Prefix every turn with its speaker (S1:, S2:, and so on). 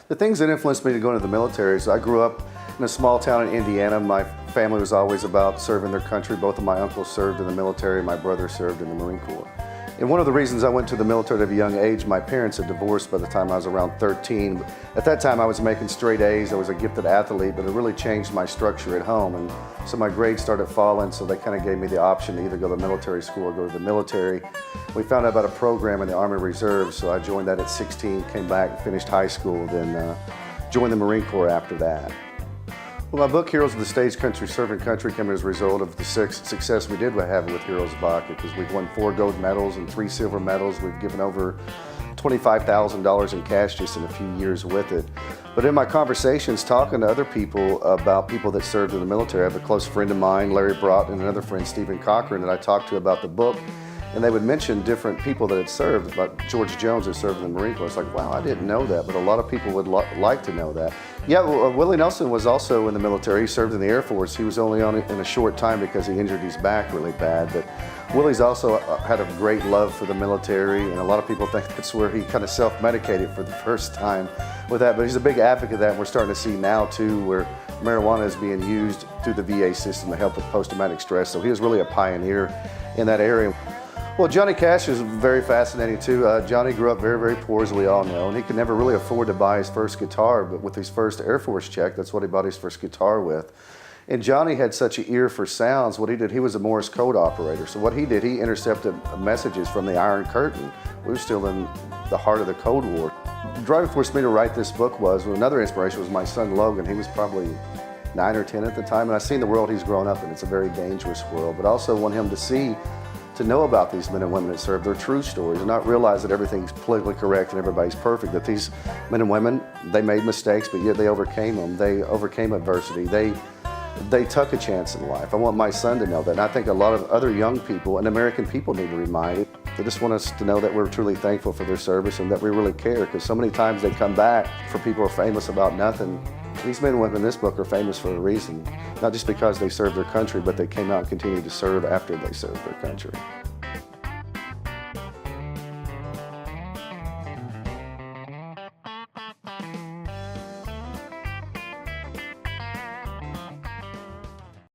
S1: The things that influenced me to go into the military is I grew up in a small town in Indiana. My family was always about serving their country. Both of my uncles served in the military. My brother served in the Marine Corps. And one of the reasons I went to the military at a young age, my parents had divorced by the time I was around 13. At that time I was making straight A's, I was a gifted athlete, but it really changed my structure at home. And so my grades started falling, so they kind of gave me the option to either go to military school or go to the military. We found out about a program in the Army Reserve, so I joined that at 16, came back, finished high school, then joined the Marine Corps after that. Well, my book, Heroes of the Stage Country Serving Country, came as a result of the success we did have with Heroes of Baca, because we've won 4 gold medals and 3 silver medals. We've given over $25,000 in cash just in a few years with it. But in my conversations, talking to other people about people that served in the military, I have a close friend of mine, Larry Broughton, and another friend, Stephen Cochran, that I talked to about the book. And they would mention different people that had served, like George Jones that served in the Marine Corps. It's like, wow, I didn't know that, but a lot of people would like to know that. Yeah, Willie Nelson was also in the military. He served in the Air Force. He was only on it in a short time because he injured his back really bad. But Willie's also had a great love for the military, and a lot of people think that's where he kind of self-medicated for the first time with that. But he's a big advocate of that, and we're starting to see now too where marijuana is being used through the VA system to help with post-traumatic stress. So he was really a pioneer in that area. Well, Johnny Cash is very fascinating too. Johnny grew up very, very poor, as we all know, and he could never really afford to buy his first guitar, but with his first Air Force check, that's what he bought his first guitar with. And Johnny had such an ear for sounds. What he did, he was a Morse code operator. So what he did, he intercepted messages from the Iron Curtain. We were still in the heart of the Cold War. The driving force for me to write this book was, another inspiration was my son Logan. He was probably 9 or 10 at the time, and I've seen the world he's grown up in. It's a very dangerous world, but I also want him to know about these men and women that serve, their true stories, and not realize that everything's politically correct and everybody's perfect, that these men and women, they made mistakes, but yet they overcame them. They overcame adversity. They took a chance in life. I want my son to know that, and I think a lot of other young people and American people need to remind it. They just want us to know that we're truly thankful for their service and that we really care, because so many times they come back for people who are famous about nothing. These men and women in this book are famous for a reason, not just because they served their country, but they came out and continued to serve after they served their country.